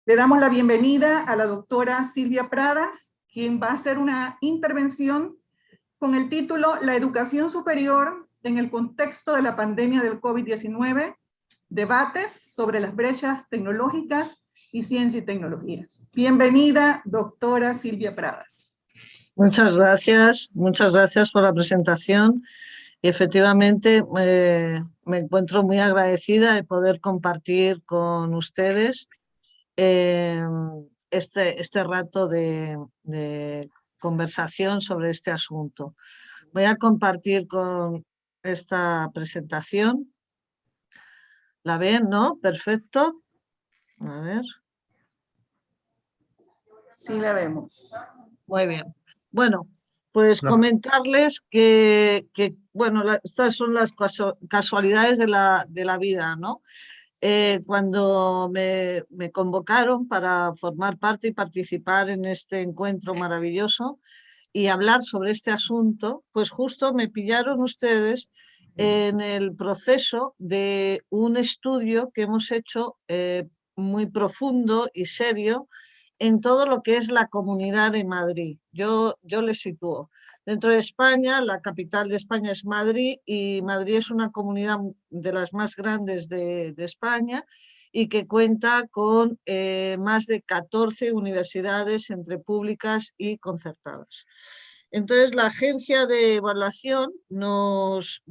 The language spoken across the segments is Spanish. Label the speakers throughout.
Speaker 1: Le damos la bienvenida a la doctora Silvia Pradas, quien va a hacer una intervención con el título La educación superior en el contexto de la pandemia del COVID-19, debates sobre las brechas tecnológicas y ciencia y tecnología. Bienvenida, doctora Silvia Pradas.
Speaker 2: Muchas gracias por la presentación. Y efectivamente me encuentro muy agradecida de poder compartir con ustedes este rato de conversación sobre este asunto. Voy a compartir con esta presentación. ¿La ven, no? Perfecto. A ver.
Speaker 1: Sí, la vemos.
Speaker 2: Muy bien. Bueno, pues comentarles que bueno, estas son las casualidades de la vida, ¿no? Cuando me convocaron para formar parte y participar en este encuentro maravilloso y hablar sobre este asunto, pues justo me pillaron ustedes en el proceso de un estudio que hemos hecho muy profundo y serio en todo lo que es la Comunidad de Madrid. Yo les sitúo. Dentro de España, la capital de España es Madrid y Madrid es una comunidad de las más grandes de España y que cuenta con más de 14 universidades entre públicas y concertadas. Entonces, la agencia de evaluación nos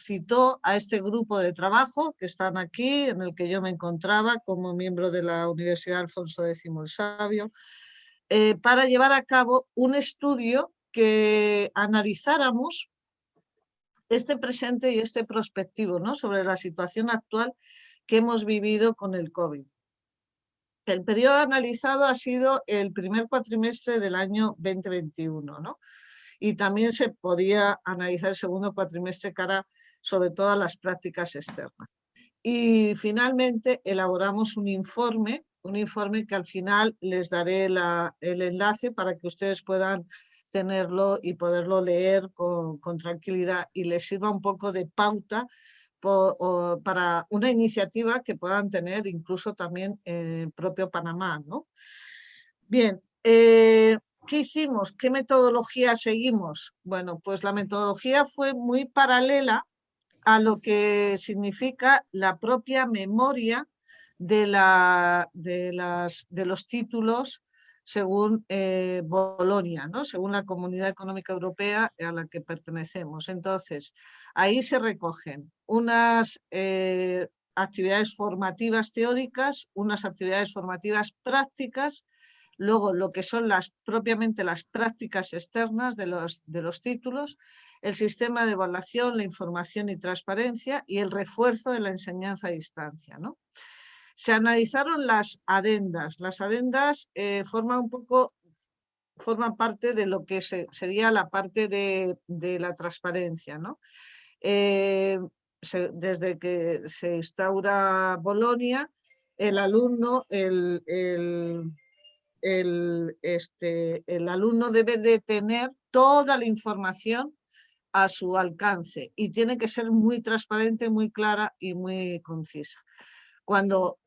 Speaker 2: citó a este grupo de trabajo que están aquí, en el que yo me encontraba como miembro de la Universidad Alfonso X el Sabio, para llevar a cabo un estudio que analizáramos este presente y este prospectivo, ¿no?, sobre la situación actual que hemos vivido con el COVID. El periodo analizado ha sido el primer cuatrimestre del año 2021, ¿no? Y también se podía analizar el segundo cuatrimestre cara sobre todo a las prácticas externas. Y finalmente elaboramos un informe que al final les daré el enlace para que ustedes puedan tenerlo y poderlo leer con tranquilidad y les sirva un poco de pauta para una iniciativa que puedan tener incluso también en el propio Panamá, ¿no? Bien, ¿qué hicimos? ¿Qué metodología seguimos? Bueno, pues la metodología fue muy paralela a lo que significa la propia memoria de los títulos según Bolonia, ¿no?, según la Comunidad Económica Europea a la que pertenecemos. Entonces, ahí se recogen unas actividades formativas teóricas, unas actividades formativas prácticas, luego lo que son propiamente las prácticas externas de los títulos, el sistema de evaluación, la información y transparencia y el refuerzo de la enseñanza a distancia, ¿no? Se analizaron las adendas. Las adendas forman parte de lo que sería la parte de la transparencia, ¿no? Desde que se instaura Bolonia, el alumno, el alumno debe de tener toda la información a su alcance y tiene que ser muy transparente, muy clara y muy concisa. Cuando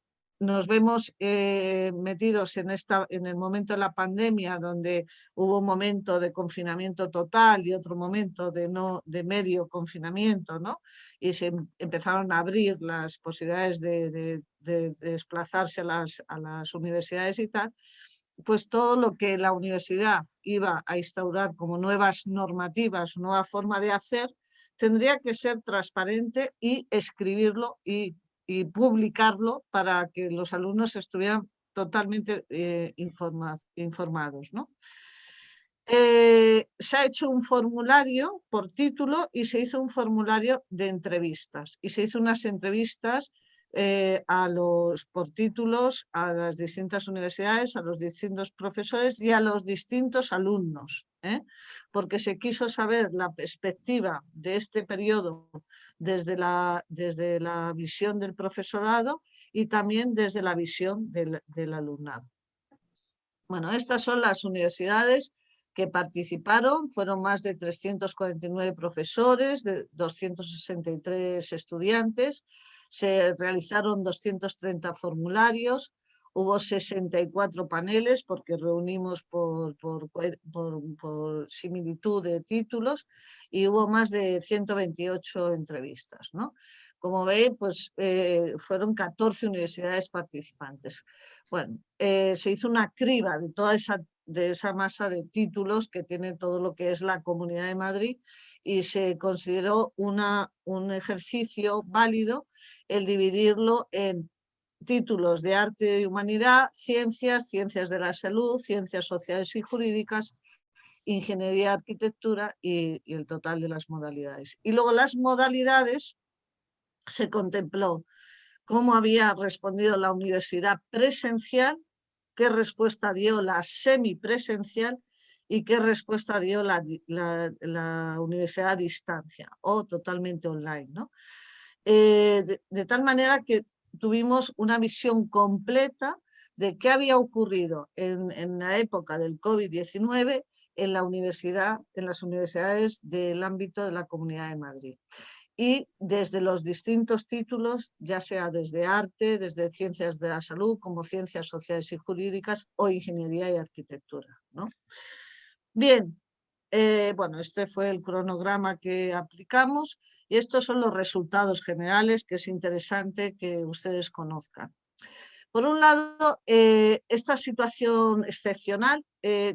Speaker 2: nos vemos metidos en el momento de la pandemia, donde hubo un momento de confinamiento total y otro momento de medio confinamiento, ¿no?, y se empezaron a abrir las posibilidades de desplazarse a las universidades y tal, pues todo lo que la universidad iba a instaurar como nuevas normativas, nueva forma de hacer, tendría que ser transparente y escribirlo y publicarlo para que los alumnos estuvieran totalmente informados, ¿no? Se ha hecho un formulario por título y se hizo un formulario de entrevistas. Y se hizo unas entrevistas por títulos a las distintas universidades, a los distintos profesores y a los distintos alumnos, porque se quiso saber la perspectiva de este periodo desde la visión del profesorado y también desde la visión del alumnado. Bueno, estas son las universidades que participaron, fueron más de 349 profesores, de 263 estudiantes, se realizaron 230 formularios, Hubo 64 paneles porque reunimos por similitud de títulos y hubo más de 128 entrevistas, ¿no? Como veis, pues fueron 14 universidades participantes. Bueno, se hizo una criba de esa masa de títulos que tiene todo lo que es la Comunidad de Madrid y se consideró un ejercicio válido el dividirlo en títulos de arte y humanidad, ciencias, ciencias de la salud, ciencias sociales y jurídicas, ingeniería, arquitectura y el total de las modalidades. Y luego las modalidades se contempló cómo había respondido la universidad presencial, qué respuesta dio la semipresencial y qué respuesta dio la universidad a distancia o totalmente online, ¿no? De tal manera que tuvimos una visión completa de qué había ocurrido en la época del COVID-19 en la universidad, en las universidades del ámbito de la Comunidad de Madrid. Y desde los distintos títulos, ya sea desde arte, desde ciencias de la salud, como ciencias sociales y jurídicas o ingeniería y arquitectura, ¿no? Bien, bueno, este fue el cronograma que aplicamos y estos son los resultados generales que es interesante que ustedes conozcan. Por un lado, esta situación excepcional,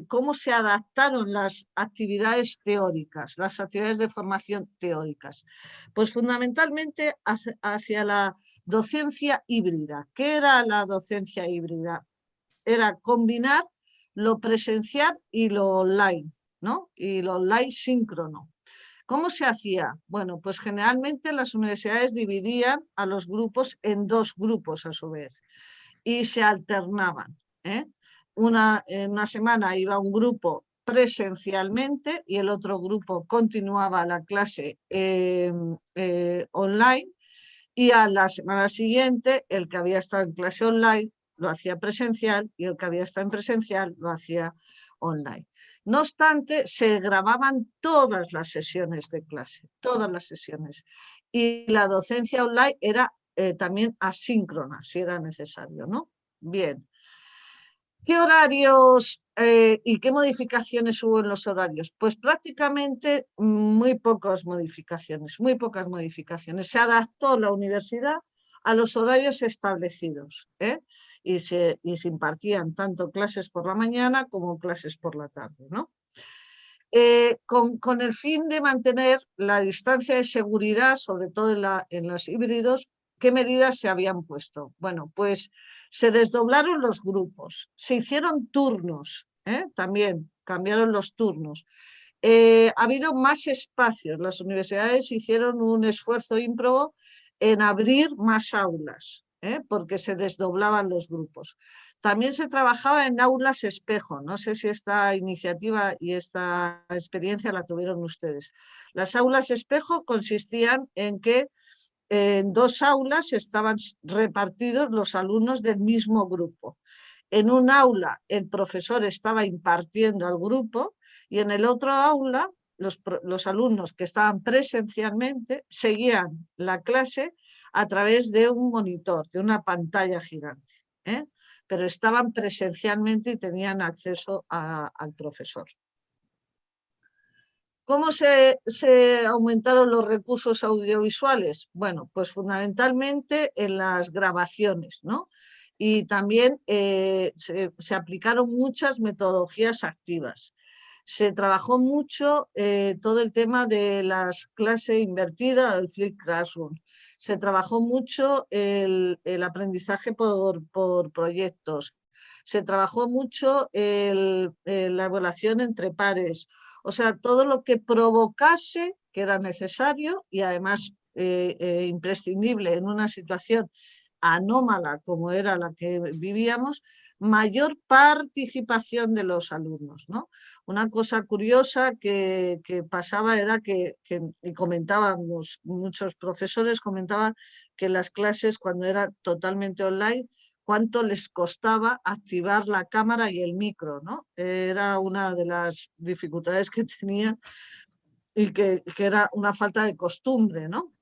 Speaker 2: ¿cómo se adaptaron las actividades teóricas, las actividades de formación teóricas? Pues fundamentalmente hacia la docencia híbrida. ¿Qué era la docencia híbrida? Era combinar lo presencial y lo online, ¿no? Y lo online síncrono. ¿Cómo se hacía? Bueno, pues generalmente las universidades dividían a los grupos en dos grupos a su vez y se alternaban, ¿eh? En una semana iba un grupo presencialmente y el otro grupo continuaba la clase online y a la semana siguiente el que había estado en clase online lo hacía presencial y el que había estado en presencial lo hacía online. No obstante, se grababan todas las sesiones de clase, todas las sesiones. Y la docencia online era también asíncrona, si era necesario, ¿no? Bien. ¿Qué horarios y qué modificaciones hubo en los horarios? Pues prácticamente muy pocas modificaciones, muy pocas modificaciones. Se adaptó la universidad a los horarios establecidos, ¿eh? Y se impartían tanto clases por la mañana como clases por la tarde, ¿no? Con el fin de mantener la distancia de seguridad, sobre todo en los híbridos, ¿qué medidas se habían puesto? Bueno, pues se desdoblaron los grupos, se hicieron turnos, también cambiaron los turnos. Ha habido más espacios, las universidades hicieron un esfuerzo ímprobo en abrir más aulas, porque se desdoblaban los grupos. También se trabajaba en aulas espejo. No sé si esta iniciativa y esta experiencia la tuvieron ustedes. Las aulas espejo consistían en que en dos aulas estaban repartidos los alumnos del mismo grupo. En un aula el profesor estaba impartiendo al grupo y en el otro aula los alumnos que estaban presencialmente seguían la clase a través de un monitor, de una pantalla gigante, pero estaban presencialmente y tenían acceso al profesor. ¿Cómo se aumentaron los recursos audiovisuales? Bueno, pues fundamentalmente en las grabaciones, ¿no? Y también se aplicaron muchas metodologías activas. Se trabajó mucho todo el tema de las clases invertidas, el flipped classroom. Se trabajó mucho el aprendizaje por proyectos. Se trabajó mucho la evaluación entre pares. O sea, todo lo que provocase que era necesario y además imprescindible en una situación anómala como era la que vivíamos, mayor participación de los alumnos, ¿no? Una cosa curiosa que pasaba era y comentábamos, muchos profesores comentaban que las clases cuando era totalmente online, cuánto les costaba activar la cámara y el micro, ¿no? Era una de las dificultades que tenían y que era una falta de costumbre, ¿no?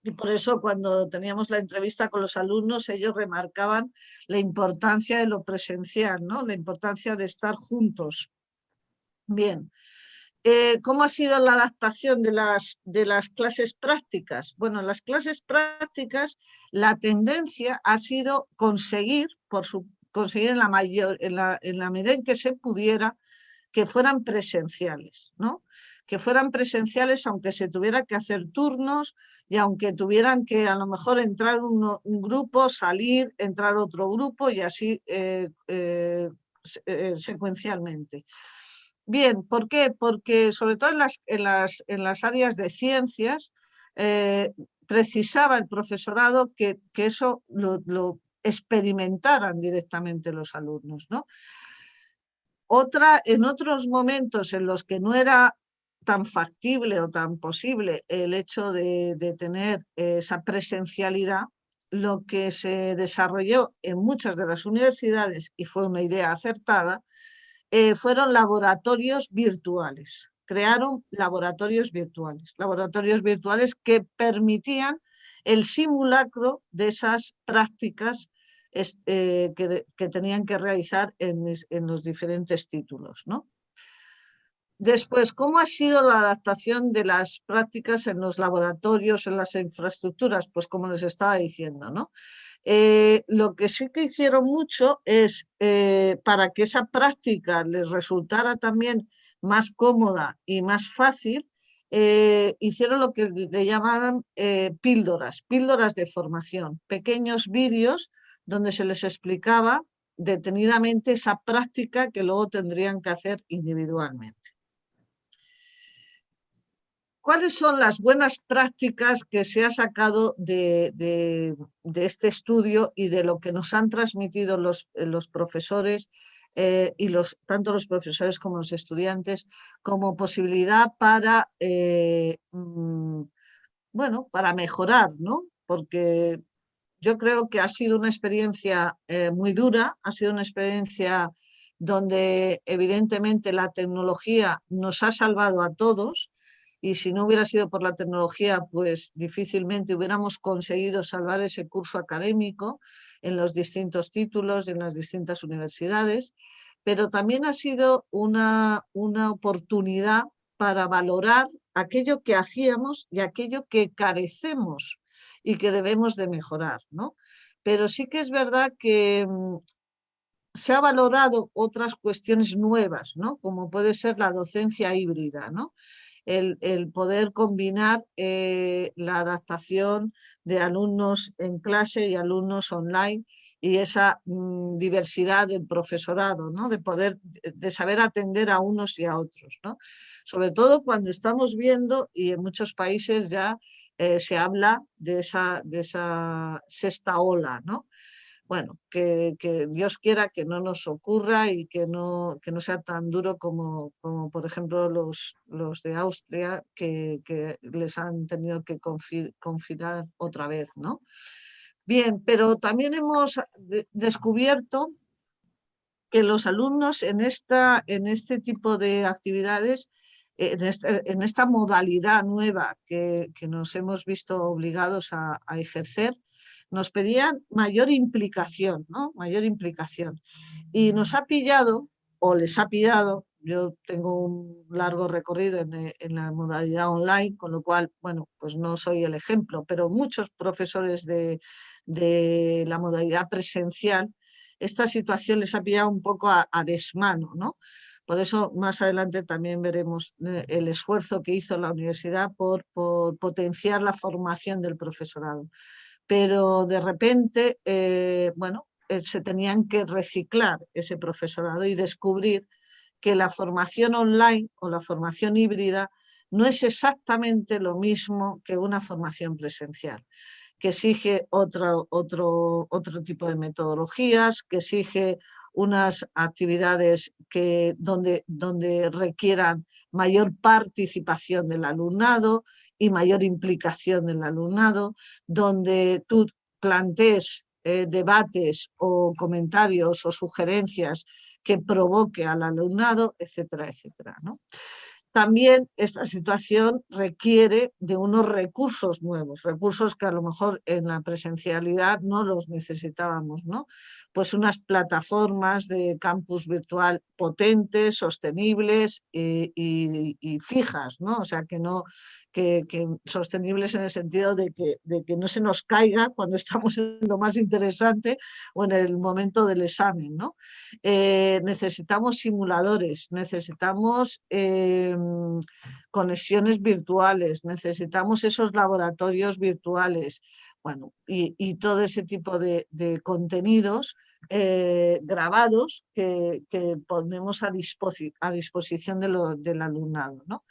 Speaker 2: Y por eso cuando teníamos la entrevista con los alumnos, ellos remarcaban la importancia de lo presencial, ¿no? La importancia de estar juntos. Bien. ¿Cómo ha sido la adaptación de las clases prácticas? Bueno, en las clases prácticas la tendencia ha sido conseguir en la medida en que se pudiera, que fueran presenciales, ¿no? Que fueran presenciales aunque se tuviera que hacer turnos y aunque tuvieran que a lo mejor entrar un grupo, salir, entrar otro grupo y así secuencialmente. Bien, ¿por qué? Porque sobre todo en las áreas de ciencias precisaba el profesorado que eso lo experimentaran directamente los alumnos, ¿no? En otros momentos en los que no era tan factible o tan posible el hecho de tener esa presencialidad, lo que se desarrolló en muchas de las universidades, y fue una idea acertada, fueron laboratorios virtuales. Crearon laboratorios virtuales que permitían el simulacro de esas prácticas que tenían que realizar en los diferentes títulos, ¿no? Después, ¿cómo ha sido la adaptación de las prácticas en los laboratorios, en las infraestructuras? Pues como les estaba diciendo, ¿no? Lo que sí que hicieron mucho es, para que esa práctica les resultara también más cómoda y más fácil, hicieron lo que le llamaban píldoras de formación, pequeños vídeos donde se les explicaba detenidamente esa práctica que luego tendrían que hacer individualmente. ¿Cuáles son las buenas prácticas que se ha sacado de este estudio y de lo que nos han transmitido los profesores y tanto los profesores como los estudiantes como posibilidad para, bueno, para mejorar, ¿no? Porque yo creo que ha sido una experiencia muy dura, ha sido una experiencia donde evidentemente la tecnología nos ha salvado a todos, y si no hubiera sido por la tecnología, pues difícilmente hubiéramos conseguido salvar ese curso académico en los distintos títulos, en las distintas universidades, pero también ha sido una oportunidad para valorar aquello que hacíamos y aquello que carecemos y que debemos de mejorar, ¿no? Pero sí que es verdad que se ha valorado otras cuestiones nuevas, ¿no? Como puede ser la docencia híbrida, ¿no? El poder combinar la adaptación de alumnos en clase y alumnos online y esa diversidad del profesorado, ¿no? De saber atender a unos y a otros, ¿no? Sobre todo cuando estamos viendo, y en muchos países ya se habla de esa sexta ola, ¿no? Bueno, que Dios quiera que no nos ocurra y que no sea tan duro como por ejemplo los de Austria, que les han tenido que confinar otra vez, ¿no? Bien, pero también hemos descubierto que los alumnos en este tipo de actividades, en esta modalidad nueva que nos hemos visto obligados a ejercer, nos pedían mayor implicación, ¿no? Mayor implicación. Y nos ha pillado, o les ha pillado, yo tengo un largo recorrido en la modalidad online, con lo cual, bueno, pues no soy el ejemplo, pero muchos profesores de la modalidad presencial, esta situación les ha pillado un poco a desmano, ¿no? Por eso más adelante también veremos el esfuerzo que hizo la universidad por potenciar la formación del profesorado. Pero de repente, bueno, se tenían que reciclar ese profesorado y descubrir que la formación online o la formación híbrida no es exactamente lo mismo que una formación presencial, que exige otro tipo de metodologías, que exige unas actividades donde requieran mayor participación del alumnado y mayor implicación del alumnado, donde tú plantees debates o comentarios o sugerencias que provoque al alumnado, etcétera, etcétera, ¿no? también esta situación requiere de unos recursos nuevos, recursos que a lo mejor en la presencialidad no los necesitábamos, ¿no? Pues unas plataformas de campus virtual potentes, sostenibles y fijas, ¿no? O sea, que sostenibles en el sentido de que no se nos caiga cuando estamos en lo más interesante o en el momento del examen, ¿no? Necesitamos simuladores, necesitamos conexiones virtuales, necesitamos esos laboratorios virtuales, bueno, y todo ese tipo de contenidos grabados que ponemos a disposición del alumnado, ¿no?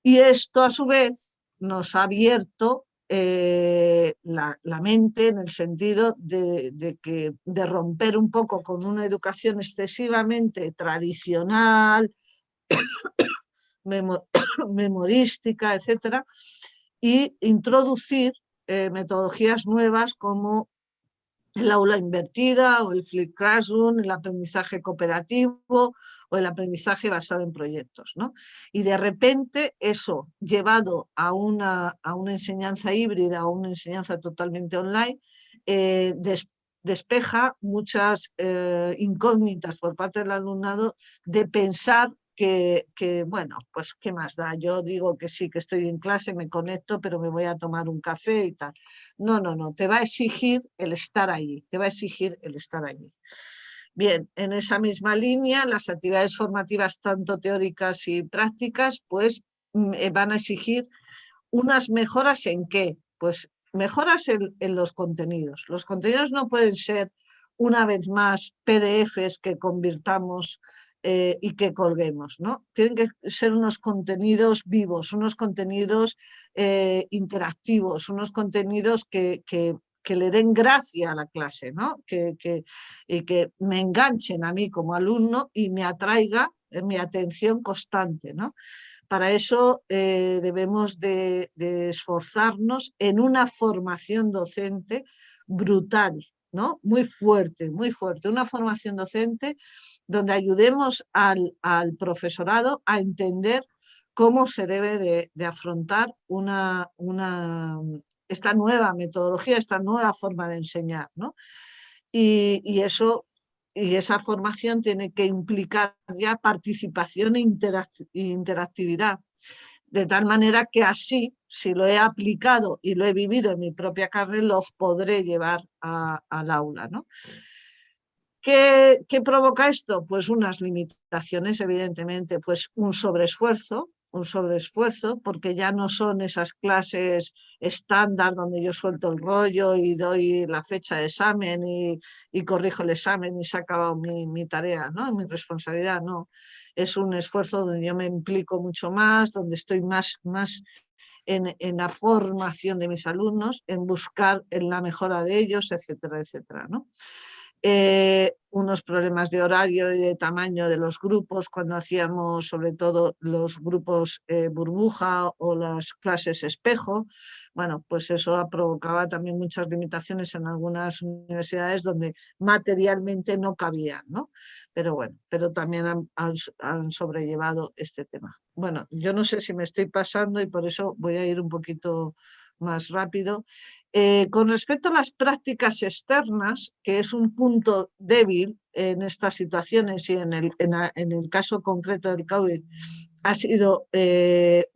Speaker 2: Y esto a su vez nos ha abierto la mente en el sentido de romper un poco con una educación excesivamente tradicional, memorística, etcétera, y introducir metodologías nuevas como el aula invertida o el flipped classroom, el aprendizaje cooperativo o el aprendizaje basado en proyectos, ¿no? Y de repente eso, llevado a una enseñanza híbrida o una enseñanza totalmente online, despeja muchas incógnitas por parte del alumnado de pensar bueno, pues qué más da, yo digo que sí, que estoy en clase, me conecto, pero me voy a tomar un café y tal. No, te va a exigir el estar allí, te va a exigir el estar allí. Bien, en esa misma línea, las actividades formativas, tanto teóricas y prácticas, pues van a exigir unas mejoras ¿en qué? Pues mejoras en los contenidos. Los contenidos no pueden ser, una vez más, PDFs que convirtamos y que colguemos, ¿no? Tienen que ser unos contenidos vivos, unos contenidos interactivos, unos contenidos que le den gracia a la clase, ¿no? Y que me enganchen a mí como alumno y me atraiga mi atención constante, ¿no? Para eso debemos de esforzarnos en una formación docente brutal, ¿no? Muy fuerte, una formación docente donde ayudemos al profesorado a entender cómo se debe de afrontar esta nueva metodología, esta nueva forma de enseñar, ¿no? Y esa formación tiene que implicar ya participación e interactividad, de tal manera que así, si lo he aplicado y lo he vivido en mi propia carne, lo podré llevar al aula, ¿no? ¿Qué provoca esto? Pues unas limitaciones, evidentemente, pues un sobreesfuerzo, porque ya no son esas clases estándar donde yo suelto el rollo y doy la fecha de examen y corrijo el examen y se ha acabado mi tarea, ¿no? Mi responsabilidad, no. Es un esfuerzo donde yo me implico mucho más, donde estoy más en la formación de mis alumnos, en buscar en la mejora de ellos, etcétera, etcétera, ¿no? Unos problemas de horario y de tamaño de los grupos cuando hacíamos sobre todo los grupos burbuja o las clases espejo. Bueno, pues eso provocaba también muchas limitaciones en algunas universidades donde materialmente no cabían, ¿no? Pero bueno, pero también han sobrellevado este tema. Bueno, yo no sé si me estoy pasando y por eso voy a ir un poquito más rápido. Con respecto a las prácticas externas, que es un punto débil en estas situaciones y en el caso concreto del COVID, ha sido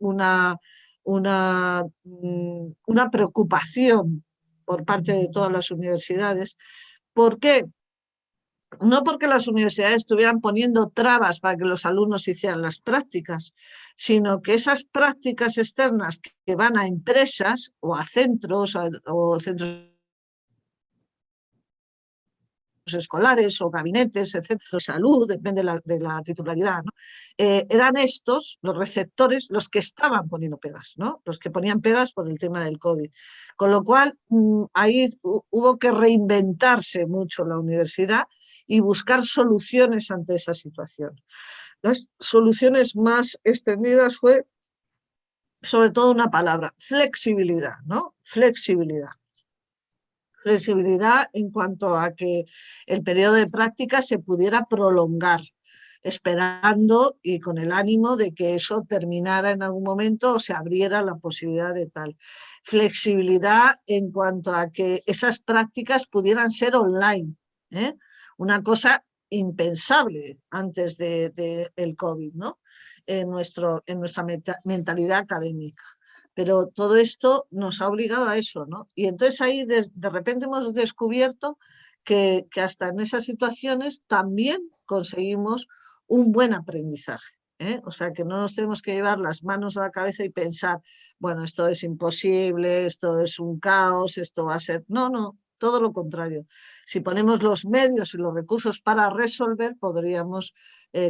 Speaker 2: una preocupación por parte de todas las universidades. ¿Por qué? No porque las universidades estuvieran poniendo trabas para que los alumnos hicieran las prácticas, sino que esas prácticas externas que van a empresas o a centros o centros escolares o gabinetes, etcétera, de salud, depende de la titularidad, ¿no? Eran estos, los receptores, los que estaban poniendo pegas, ¿no? Los que ponían pegas por el tema del COVID. Con lo cual, ahí hubo que reinventarse mucho la universidad y buscar soluciones ante esa situación. Las soluciones más extendidas fue, sobre todo, una palabra, flexibilidad, ¿no? Flexibilidad en cuanto a que el periodo de práctica se pudiera prolongar, esperando y con el ánimo de que eso terminara en algún momento o se abriera la posibilidad de tal. Flexibilidad en cuanto a que esas prácticas pudieran ser online, ¿eh? Una cosa impensable antes del COVID, ¿no? En nuestra mentalidad académica. Pero todo esto nos ha obligado a eso, ¿no? Y entonces ahí de repente hemos descubierto que hasta en esas situaciones también conseguimos un buen aprendizaje, ¿eh? O sea, que no nos tenemos que llevar las manos a la cabeza y pensar, bueno, esto es imposible, esto es un caos, esto va a ser... No, no, todo lo contrario. Si ponemos los medios y los recursos para resolver, podríamos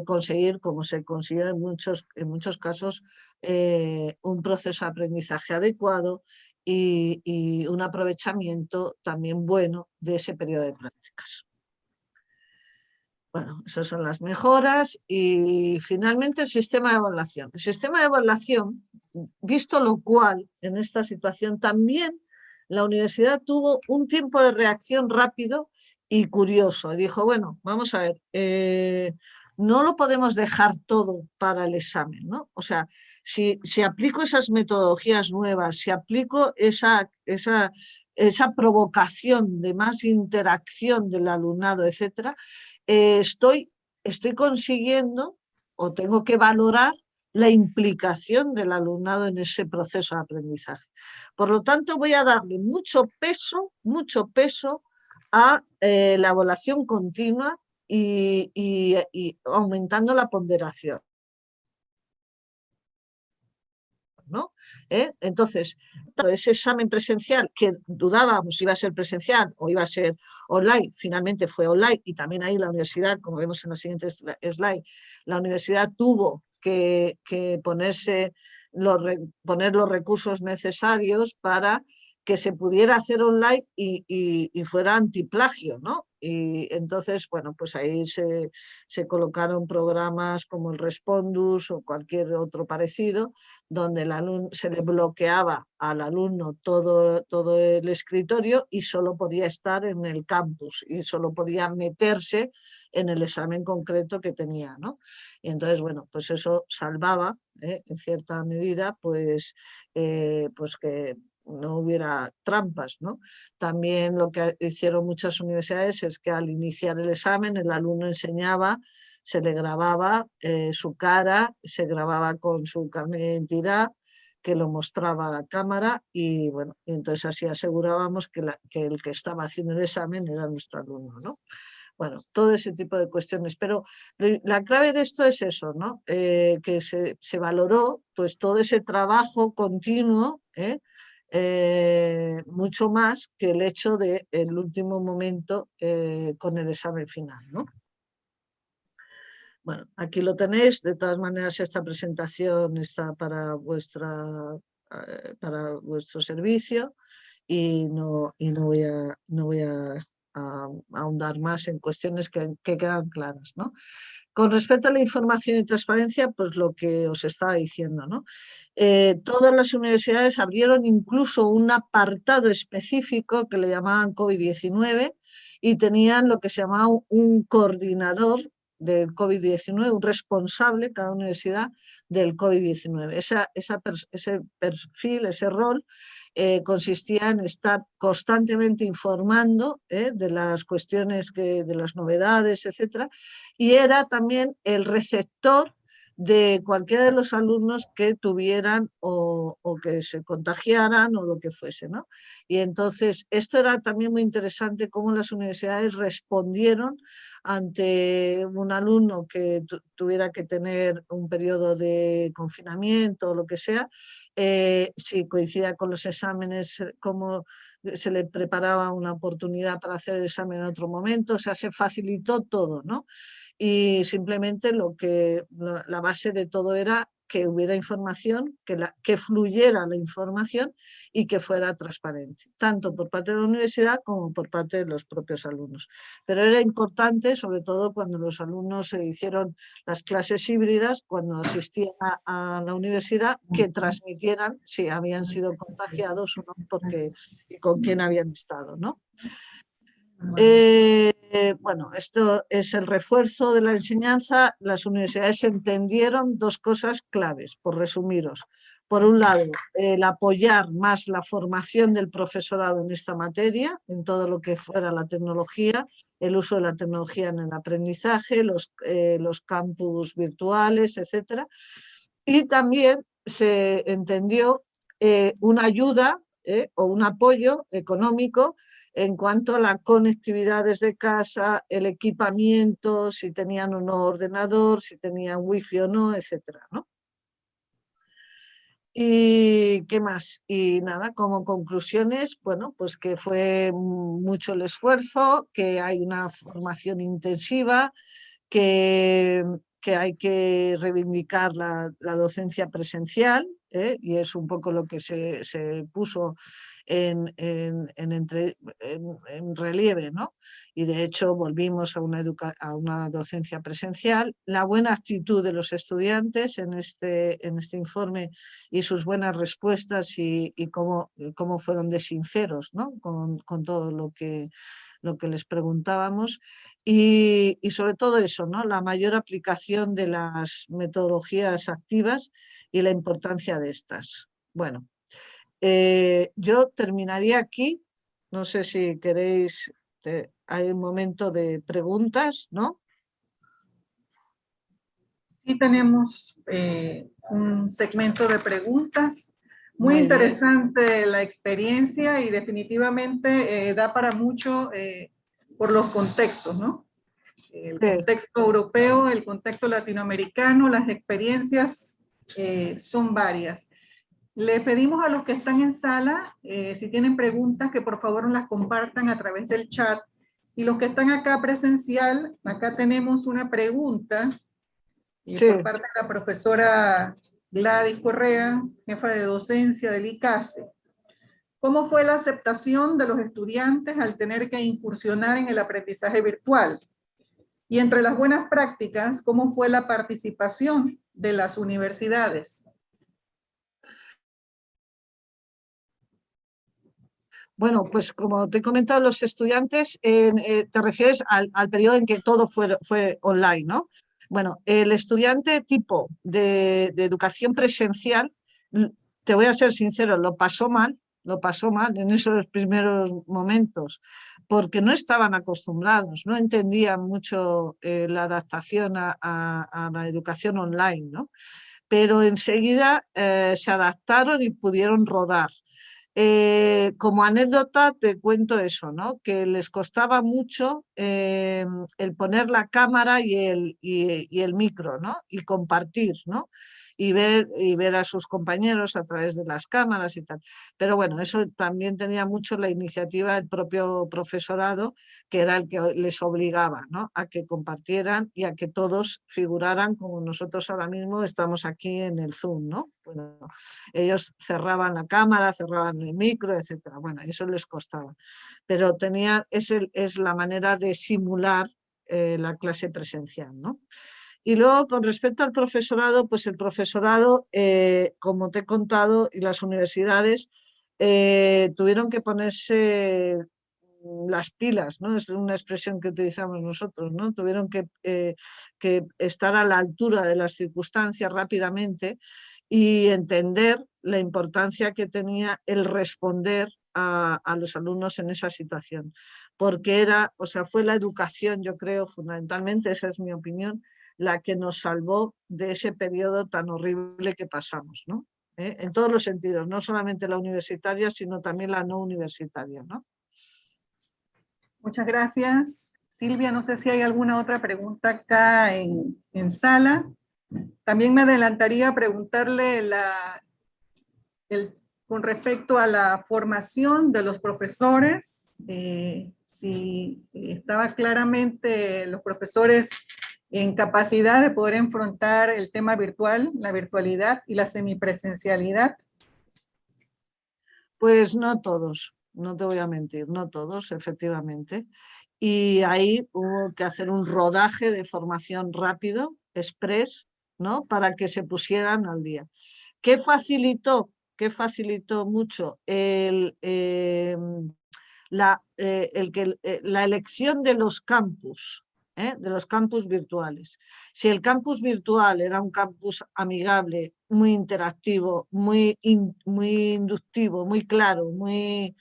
Speaker 2: conseguir, como se consigue en muchos casos, un proceso de aprendizaje adecuado y un aprovechamiento también bueno de ese periodo de prácticas. Bueno, esas son las mejoras y finalmente el sistema de evaluación. El sistema de evaluación, visto lo cual en esta situación también la universidad tuvo un tiempo de reacción rápido y curioso. Dijo, bueno, vamos a ver, no lo podemos dejar todo para el examen, ¿no? O sea, si aplico esas metodologías nuevas, si aplico esa provocación de más interacción del alumnado, etcétera, estoy consiguiendo o tengo que valorar la implicación del alumnado en ese proceso de aprendizaje. Por lo tanto, voy a darle mucho peso a la evaluación continua y aumentando la ponderación, ¿no? Entonces, ese examen presencial que dudábamos si iba a ser presencial o iba a ser online, finalmente fue online y también ahí la universidad, como vemos en la siguiente slide, la universidad tuvo que poner los recursos necesarios para que se pudiera hacer online y fuera antiplagio, ¿no? Y entonces, bueno, pues ahí se colocaron programas como el Respondus o cualquier otro parecido, donde se le bloqueaba al alumno todo el escritorio y solo podía estar en el campus y solo podía meterse en el examen concreto que tenía, ¿no? Y entonces, bueno, pues eso salvaba, en cierta medida, pues que no hubiera trampas, ¿no? También lo que hicieron muchas universidades es que al iniciar el examen el alumno enseñaba, se le grababa su cara, se grababa con su carnet de identidad, que lo mostraba a la cámara y bueno, y entonces así asegurábamos que el que estaba haciendo el examen era nuestro alumno, ¿no? Bueno, todo ese tipo de cuestiones, pero la clave de esto es eso, ¿no? Que se valoró pues todo ese trabajo continuo, mucho más que el hecho del último momento con el examen final, ¿no? Bueno, aquí lo tenéis, de todas maneras esta presentación está para vuestro servicio y no voy a ahondar más en cuestiones que quedan claras, ¿no? Con respecto a la información y transparencia, pues lo que os estaba diciendo, ¿no? Todas las universidades abrieron incluso un apartado específico que le llamaban COVID-19 y tenían lo que se llamaba un coordinador del COVID-19, un responsable, cada universidad, del COVID-19. Ese perfil, ese rol, consistía en estar constantemente informando de las cuestiones, de las novedades, etcétera, y era también el receptor de cualquiera de los alumnos que tuvieran o que se contagiaran o lo que fuese, ¿no? Y entonces esto era también muy interesante cómo las universidades respondieron ante un alumno que tuviera que tener un periodo de confinamiento o lo que sea, si coincidía con los exámenes, cómo se le preparaba una oportunidad para hacer el examen en otro momento, o sea, se facilitó todo, ¿no? Y simplemente la base de todo era que hubiera información, que fluyera la información y que fuera transparente, tanto por parte de la universidad como por parte de los propios alumnos. Pero era importante, sobre todo cuando los alumnos se hicieron las clases híbridas, cuando asistían a la universidad, que transmitieran si habían sido contagiados o no, y con quién habían estado, ¿no? Bueno, esto es el refuerzo de la enseñanza. Las universidades entendieron dos cosas claves, por resumiros. Por un lado, el apoyar más la formación del profesorado en esta materia, en todo lo que fuera la tecnología, el uso de la tecnología en el aprendizaje, los campus virtuales, etcétera. Y también se entendió una ayuda o un apoyo económico en cuanto a la conectividad desde casa, el equipamiento, si tenían o no ordenador, si tenían wifi o no, etcétera, ¿no? ¿Y qué más? Y nada, como conclusiones, bueno, pues que fue mucho el esfuerzo, que hay una formación intensiva, que, que hay que reivindicar la docencia presencial, y es un poco lo que se puso en relieve, ¿no? Y de hecho volvimos a una docencia presencial. La buena actitud de los estudiantes en este informe y sus buenas respuestas y cómo fueron de sinceros, ¿no? Con todo lo que les preguntábamos y sobre todo eso, ¿no? La mayor aplicación de las metodologías activas y la importancia de estas. Bueno, yo terminaría aquí. No sé si queréis, hay un momento de preguntas, ¿no?
Speaker 1: Sí tenemos un segmento de preguntas. Muy
Speaker 2: Muy bien.
Speaker 1: interesante la experiencia y definitivamente da para mucho por los contextos, ¿no? El
Speaker 2: Sí.
Speaker 1: contexto europeo, el contexto latinoamericano, las experiencias son varias. Le pedimos a los que están en sala, si tienen preguntas, que por favor las compartan a través del chat. Y los que están acá presencial, acá tenemos una pregunta por
Speaker 2: Sí.
Speaker 1: parte de la profesora Gladys Correa, jefa de docencia del ICASE. ¿Cómo fue la aceptación de los estudiantes al tener que incursionar en el aprendizaje virtual? Y entre las buenas prácticas, ¿cómo fue la participación de las universidades?
Speaker 2: Bueno, pues como te he comentado, los estudiantes, te refieres al periodo en que todo fue online, ¿no? Bueno, el estudiante tipo de educación presencial, te voy a ser sincero, lo pasó mal en esos primeros momentos, porque no estaban acostumbrados, no entendían mucho la adaptación a la educación online, ¿no? Pero enseguida se adaptaron y pudieron rodar. Como anécdota te cuento eso, ¿no? Que les costaba mucho el poner la cámara y el micro, ¿no? Y compartir, ¿no? Y ver a sus compañeros a través de las cámaras y tal. Pero bueno, eso también tenía mucho la iniciativa del propio profesorado, que era el que les obligaba, ¿no? A que compartieran y a que todos figuraran como nosotros ahora mismo estamos aquí en el Zoom, ¿no? Bueno, ellos cerraban la cámara, cerraban el micro, etcétera. Bueno, eso les costaba. Pero es la manera de simular la clase presencial, ¿no? Y luego, con respecto al profesorado, pues el profesorado, como te he contado, y las universidades tuvieron que ponerse las pilas, ¿no? Es una expresión que utilizamos nosotros, ¿no? Tuvieron que estar a la altura de las circunstancias rápidamente y entender la importancia que tenía el responder a los alumnos en esa situación, porque o sea, fue la educación, yo creo, fundamentalmente, esa es mi opinión, la que nos salvó de ese periodo tan horrible que pasamos, ¿no? En todos los sentidos, no solamente la universitaria, sino también la no universitaria, ¿no?
Speaker 1: Muchas gracias. Silvia, no sé si hay alguna otra pregunta acá en sala. También me adelantaría a preguntarle con respecto a la formación de los profesores, si estaba claramente los profesores en capacidad de poder enfrentar el tema virtual, la virtualidad y la semipresencialidad.
Speaker 2: Pues no todos, no te voy a mentir, no todos, efectivamente. Y ahí hubo que hacer un rodaje de formación rápido, express, ¿no? Para que se pusieran al día. ¿Qué facilitó? ¿Qué facilitó mucho? la elección de los campus. De los campus virtuales. Si el campus virtual era un campus amigable, muy interactivo, muy inductivo, muy claro, muy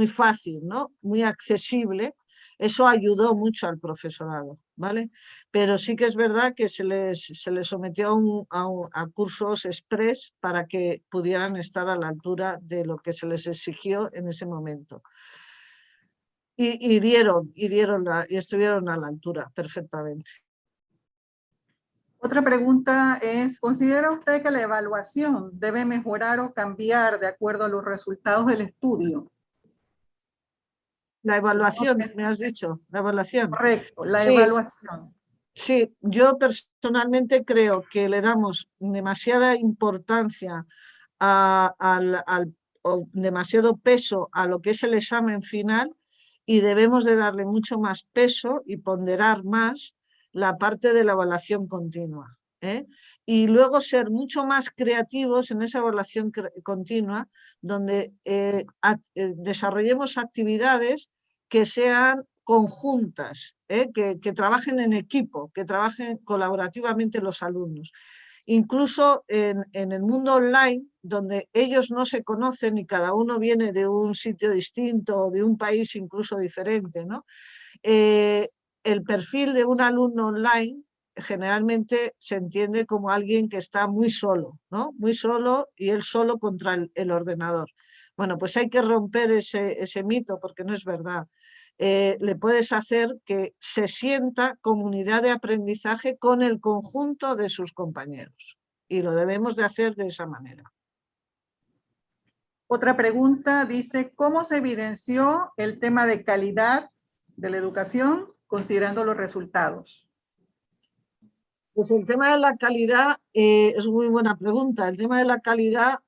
Speaker 2: fácil, ¿no? Muy accesible, eso ayudó mucho al profesorado, ¿vale? Pero sí que es verdad que se les sometió a cursos express para que pudieran estar a la altura de lo que se les exigió en ese momento. Y estuvieron a la altura perfectamente.
Speaker 1: Otra pregunta es, ¿considera usted que la evaluación debe mejorar o cambiar de acuerdo a los resultados del estudio?
Speaker 2: La evaluación, me has dicho, la evaluación.
Speaker 1: Correcto, la
Speaker 2: Sí,
Speaker 1: evaluación.
Speaker 2: sí, yo personalmente creo que le damos demasiada importancia o demasiado peso a lo que es el examen final y debemos de darle mucho más peso y ponderar más la parte de la evaluación continua. Y luego ser mucho más creativos en esa evaluación continua, donde desarrollemos actividades que sean conjuntas, que trabajen en equipo, que trabajen colaborativamente los alumnos. Incluso en el mundo online, donde ellos no se conocen y cada uno viene de un sitio distinto o de un país incluso diferente, ¿no? El perfil de un alumno online generalmente se entiende como alguien que está muy solo, ¿no? Muy solo y él solo contra el ordenador. Bueno, pues hay que romper ese mito porque no es verdad. Le puedes hacer que se sienta comunidad de aprendizaje con el conjunto de sus compañeros y lo debemos de hacer de esa manera.
Speaker 1: Otra pregunta dice, ¿cómo se evidenció el tema de calidad de la educación considerando los resultados?
Speaker 2: Pues el tema de la calidad es muy buena pregunta. El tema de la calidad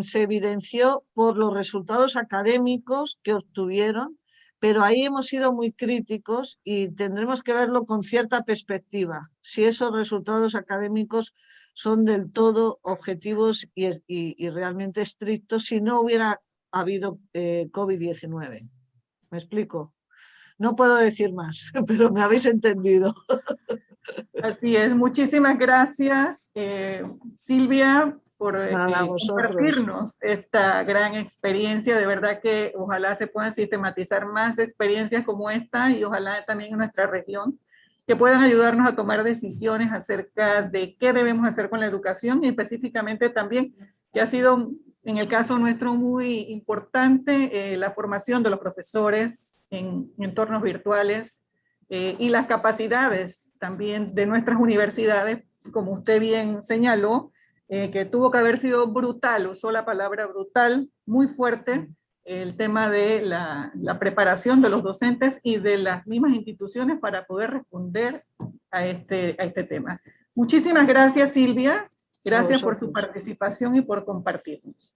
Speaker 2: se evidenció por los resultados académicos que obtuvieron, pero ahí hemos sido muy críticos y tendremos que verlo con cierta perspectiva, si esos resultados académicos son del todo objetivos y realmente estrictos, si no hubiera habido COVID-19. ¿Me explico? No puedo decir más, pero me habéis entendido.
Speaker 1: Así es, muchísimas gracias, Silvia, por
Speaker 2: Nada, vosotros.
Speaker 1: compartirnos esta gran experiencia. De verdad que ojalá se puedan sistematizar más experiencias como esta y ojalá también en nuestra región que puedan ayudarnos a tomar decisiones acerca de qué debemos hacer con la educación y específicamente también que ha sido en el caso nuestro muy importante la formación de los profesores en entornos virtuales y las capacidades también de nuestras universidades, como usted bien señaló, que tuvo que haber sido brutal, usó la palabra brutal, muy fuerte, el tema de la preparación de los docentes y de las mismas instituciones para poder responder a este tema. Muchísimas gracias, Silvia. Gracias por su participación y por compartirnos.